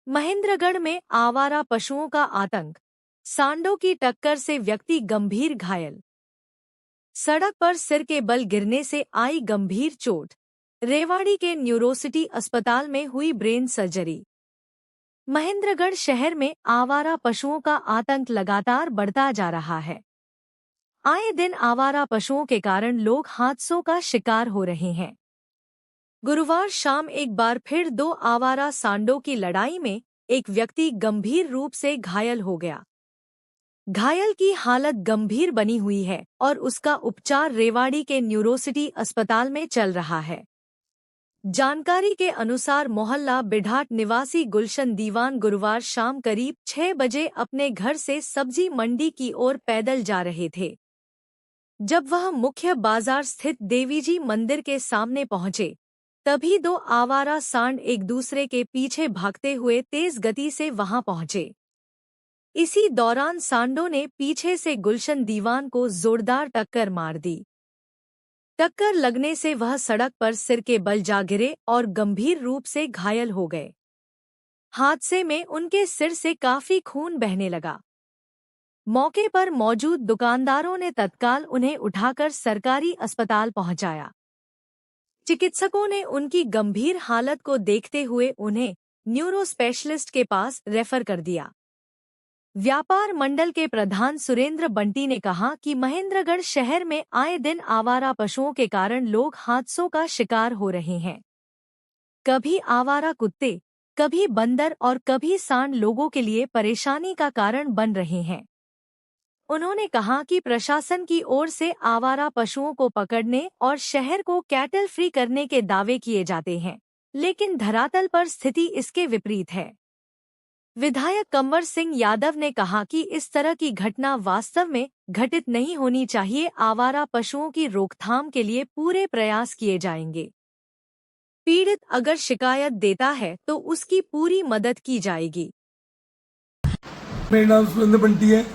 महेंद्रगढ़ में आवारा पशुओं का आतंक, सांडों की टक्कर से व्यक्ति गंभीर घायल। सड़क पर सिर के बल गिरने से आई गंभीर चोट। रेवाड़ी के न्यूरोसिटी अस्पताल में हुई ब्रेन सर्जरी। महेंद्रगढ़ शहर में आवारा पशुओं का आतंक लगातार बढ़ता जा रहा है। आए दिन आवारा पशुओं के कारण लोग हादसों का शिकार हो रहे हैं। गुरुवार शाम एक बार फिर दो आवारा सांडों की लड़ाई में एक व्यक्ति गंभीर रूप से घायल हो गया। घायल की हालत गंभीर बनी हुई है और उसका उपचार रेवाड़ी के न्यूरोसिटी अस्पताल में चल रहा है। जानकारी के अनुसार मोहल्ला बिढाट निवासी गुलशन दीवान गुरुवार शाम करीब 6 बजे अपने घर से सब्जी मंडी की ओर पैदल जा रहे थे। जब वह मुख्य बाजार स्थित देवीजी मंदिर के सामने पहुंचे, तभी दो आवारा सांड एक दूसरे के पीछे भागते हुए तेज गति से वहां पहुंचे। इसी दौरान सांडों ने पीछे से गुलशन दीवान को जोरदार टक्कर मार दी। टक्कर लगने से वह सड़क पर सिर के बल जा गिरे और गंभीर रूप से घायल हो गए। हादसे में उनके सिर से काफी खून बहने लगा। मौके पर मौजूद दुकानदारों ने तत्काल उन्हें उठाकर सरकारी अस्पताल पहुंचाया। चिकित्सकों ने उनकी गंभीर हालत को देखते हुए उन्हें न्यूरो स्पेशलिस्ट के पास रेफर कर दिया। व्यापार मंडल के प्रधान सुरेंद्र बंटी ने कहा कि महेंद्रगढ़ शहर में आए दिन आवारा पशुओं के कारण लोग हादसों का शिकार हो रहे हैं। कभी आवारा कुत्ते, कभी बंदर और कभी सांड लोगों के लिए परेशानी का कारण बन रहे हैं। उन्होंने कहा कि प्रशासन की ओर से आवारा पशुओं को पकड़ने और शहर को कैटल फ्री करने के दावे किए जाते हैं, लेकिन धरातल पर स्थिति इसके विपरीत है। विधायक कंवर सिंह यादव ने कहा कि इस तरह की घटना वास्तव में घटित नहीं होनी चाहिए। आवारा पशुओं की रोकथाम के लिए पूरे प्रयास किए जाएंगे। पीड़ित अगर शिकायत देता है तो उसकी पूरी मदद की जाएगी। मेरा नाम सुरेंद्र बंटी है।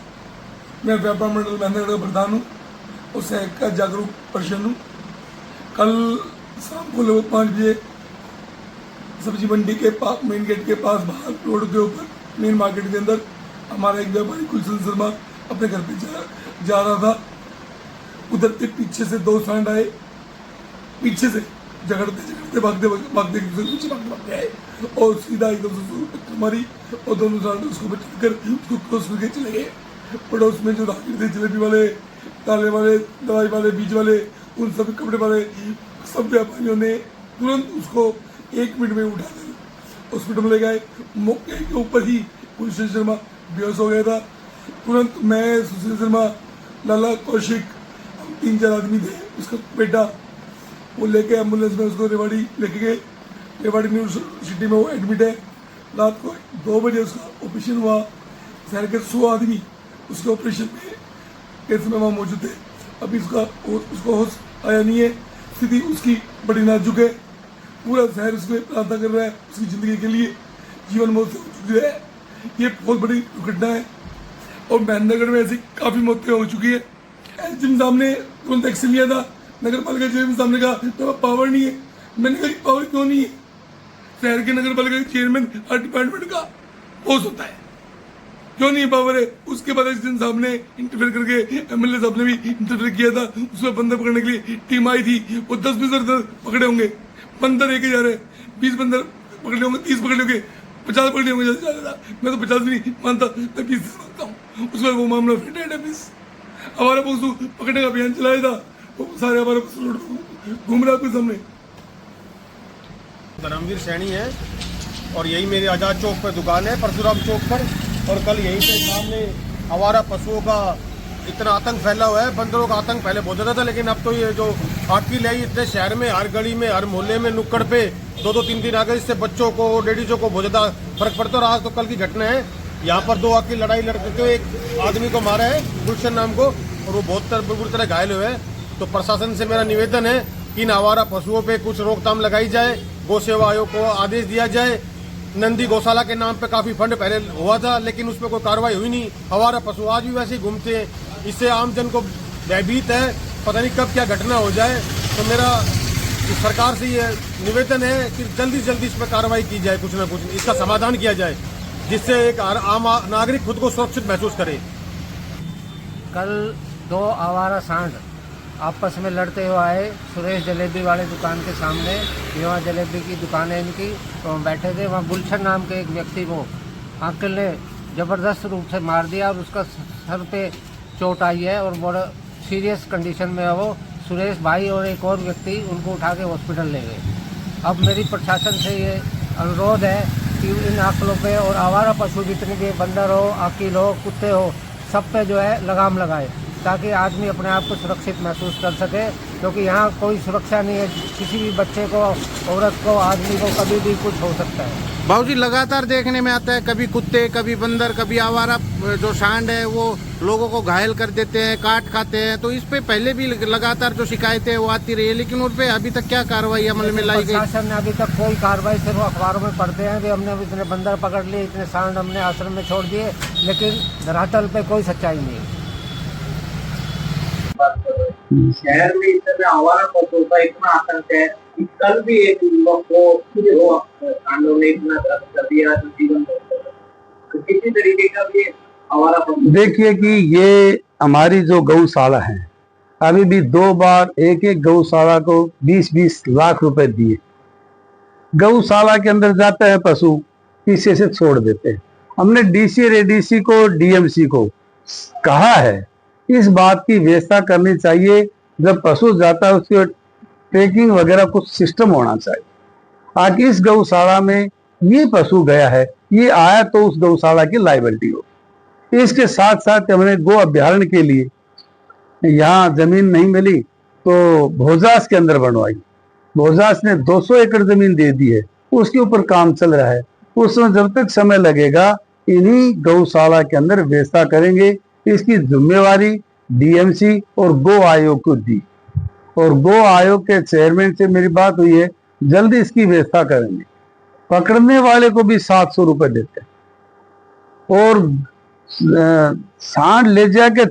मैं व्यापार मंडल महेंद्रगढ़ का प्रधान हूँ और शहर का जागरूक पर्सन हूँ। कल शाम को लोग 5 बजे सब्जी मंडी के मेन गेट के पास बाहर रोड के ऊपर मेन मार्केट के अंदर हमारा एक व्यापारी गुलशन शर्मा अपने घर पे जा रहा था। उधर के पीछे से 2 सांड आए, पीछे से झगड़ते भागते आए और सीधा एकदम से मारी और दोनों सांड उसको बचाकर उसको क्रॉस करके चले गए। पड़ोस में जो राहगीर थे, जलेबी वाले, ताले वाले, दवाई वाले, बीज वाले, उन सभी कपड़े वाले, सब व्यापारियों ने तुरंत उसको 1 मिनट में उठाकर हॉस्पिटल में ले गए। मौके के ऊपर ही गुलशन शर्मा बेहोश हो गया था। तुरंत मैं, सुशील शर्मा, लाला, कौशिक, हम 3-4 आदमी थे, उसका बेटा, वो लेके एम्बुलेंस में उसको रेवाड़ी लेके गए। रेवाड़ी यूनिवर्सिटी में वो एडमिट है। रात को 2 बजे उसका ऑपरेशन हुआ। शहर के 100 आदमी उसके ऑपरेशन में के समय वहाँ मौजूद थे। अभी उसको होश आया नहीं है। स्थिति उसकी बड़ी नाजुक है। पूरा शहर उसमें प्रार्थना कर रहा है उसकी जिंदगी के लिए। जीवन मौत से हो चुकी है। ये बहुत बड़ी दुर्घटना है और महेंद्रगढ़ में ऐसी काफी मौतें हो चुकी है। एसडीएम साहब ने तुरंत एक्शन लिया था। नगर पालिका चेयरमैन साहब ने कहा तो पावर नहीं है। मैंने कहा पावर क्यों नहीं है? शहर के नगर पालिका चेयरमैन हर डिपार्टमेंट का बॉस होता है, क्यों नहीं पावर है? उसके बाद एसडीएम साहब ने इंटरफेयर करके, एमएलए साहब ने भी इंटरफेयर किया था। उसमें बंदर पकड़ने के लिए टीम आई थी। वो 10-20 पकड़े होंगे। बंदर 1000 है, 20 बंदर पकड़े होंगे, 30 पकड़े होंगे, 50 पकड़े होंगे। मैं तो 50 भी नहीं मानता, मैं 20 मानता हूँ। उसके बाद वो मामला फिर डेड है। हमारा पशु पकड़ने का अभियान चलाया था। वो सारे हमारे घूम रहा आपके सामने। धर्मवीर सैनी है और यही मेरे आजाद चौक पर दुकान है, परशुराम चौक पर। और कल यहीं पे सामने आवारा पशुओं का इतना आतंक फैला हुआ है। बंदरों का आतंक पहले बहुत ज्यादा था, लेकिन अब तो ये जो आटकी लाई इतने शहर में, हर गली में, हर मोहल्ले में, नुक्कड़ पे 2-3 दिन आ गए। इससे बच्चों को, लेडीजों को बहुत ज्यादा फर्क पड़ता है। और आज तो कल की घटना है, यहाँ पर 2 आके लड़ाई लड़ते थे। एक आदमी को मारा है गुलशन नाम को, और वो बहुत बुरी तरह घायल हुए हैं। तो प्रशासन से मेरा निवेदन है कि इन आवारा पशुओं पे कुछ रोकथाम लगाई जाए। गौ सेवा आयोग को आदेश दिया जाए। नंदी गौशाला के नाम पे काफी फंड पहले हुआ था, लेकिन उसमें कोई कार्रवाई हुई नहीं। आवारा पशु आज भी वैसे ही घूमते हैं। इससे आमजन को भयभीत है, पता नहीं कब क्या घटना हो जाए। तो मेरा कि सरकार से ये निवेदन है कि जल्दी से जल्दी इस पर कार्रवाई की जाए, कुछ न कुछ इसका समाधान किया जाए, जिससे एक आम नागरिक खुद को सुरक्षित महसूस करे। कल 2 आवारा सांड आपस में लड़ते हुए आए सुरेश जलेबी वाले दुकान के सामने। यहाँ जलेबी की दुकान है इनकी, तो हम बैठे थे। वहाँ गुलशन नाम के एक व्यक्ति को अंकल ने ज़बरदस्त रूप से मार दिया और उसका सर पे चोट आई है और बड़ा सीरियस कंडीशन में है वो। सुरेश भाई और एक और व्यक्ति उनको उठा के हॉस्पिटल ले गए। अब मेरी प्रशासन से ये अनुरोध है कि इन आंकड़ों पे और आवारा पशु जितने भी बंदर हो, आकिल हो, कुत्ते हो, सब पे जो है लगाम लगाए, ताकि आदमी अपने आप को सुरक्षित महसूस कर सके। क्योंकि यहाँ कोई सुरक्षा नहीं है, किसी भी बच्चे को, औरत को, आदमी को कभी भी कुछ हो सकता है। बाबूजी लगातार देखने में आता है, कभी कुत्ते, कभी बंदर, कभी आवारा जो सांड है वो लोगों को घायल कर देते हैं, काट खाते हैं। तो इस पे पहले भी लगातार जो शिकायतें वो आती रही है, लेकिन उन पे अभी तक क्या कार्रवाई अमल में लाई गई? प्रशासन ने अभी तक कोई कार्रवाई, सिर्फ अखबारों में पढ़ते हैं कि हमने इतने बंदर पकड़ लिए, इतने सांड हमने आश्रम में छोड़ दिए, लेकिन धरातल पे कोई सच्चाई नहीं है। शहर में इस समय आवारा पशुओं का इतना आतंक है कि कल भी एक युवक को कांडों ने इतना दर्द कर दिया जो जीवन तो किसी तरीके का भी आवारा पशु। देखिए कि ये हमारी जो गौशाला है, अभी भी 2 बार एक एक गौशाला को 20-20 लाख रुपए दिए। गौशाला के अंदर जाता है पशु, पीछे से छोड़ देते हैं। हमने डीसी और एडीसी को, डीएमसी को कहा है इस बात की व्यवस्था करनी चाहिए। जब पशु जाता है उसकी ट्रैकिंग वगैरह कुछ सिस्टम होना चाहिए। आगे इस गौशाला में ये पशु गया है, ये आया तो उस गौशाला की लायबिलिटी हो। इसके साथ साथ हमने गो अभ्यारण्य के लिए यहाँ जमीन नहीं मिली तो भोजास के अंदर बनवाई। भोजास ने 200 एकड़ जमीन दे दी है, उसके ऊपर काम चल रहा है। उसमें जब तक समय लगेगा इन्हीं गौशाला के अंदर व्यवस्था करेंगे। इसकी जिम्मेवारी डीएमसी और गो आयोग को दी और गो आयोग के चेयरमैन से मेरी बात हुई है, जल्दी इसकी व्यवस्था करेंगे। पकड़ने वाले को भी 700 रुपए देते हैं और सांड ले जाके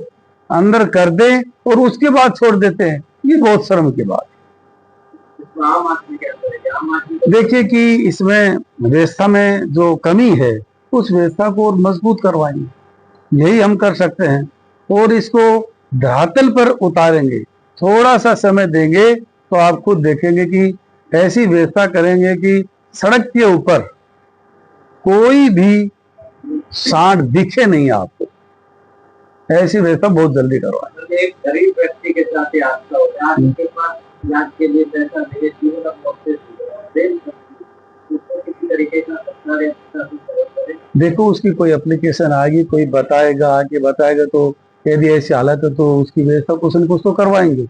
अंदर कर दे और उसके बाद छोड़ देते हैं। ये बहुत शर्म की बात है। आम आदमी क्या करेगा? आम आदमी देखिए कि इसमें व्यवस्था में जो कमी है उस व्यवस्था को और मजबूत करवाएंगे, यही हम कर सकते हैं और इसको धरातल पर उतारेंगे। थोड़ा सा समय देंगे तो आप खुद देखेंगे कि ऐसी व्यवस्था करेंगे कि सड़क के ऊपर कोई भी सांड दिखे नहीं आपको। ऐसी व्यवस्था बहुत जल्दी करवाएं। एक गरीब व्यक्ति के साथ हादसा हो गया, उनके पास इलाज के लिए पैसा नहीं है, जीवन अब मौत से किसी तरीके का सरकार देखो उसकी कोई एप्लीकेशन आएगी, कोई बताएगा, आके बताएगा तो यदि ऐसी हालत है तो उसकी व्यवस्था कुछ न कुछ तो करवाएंगे।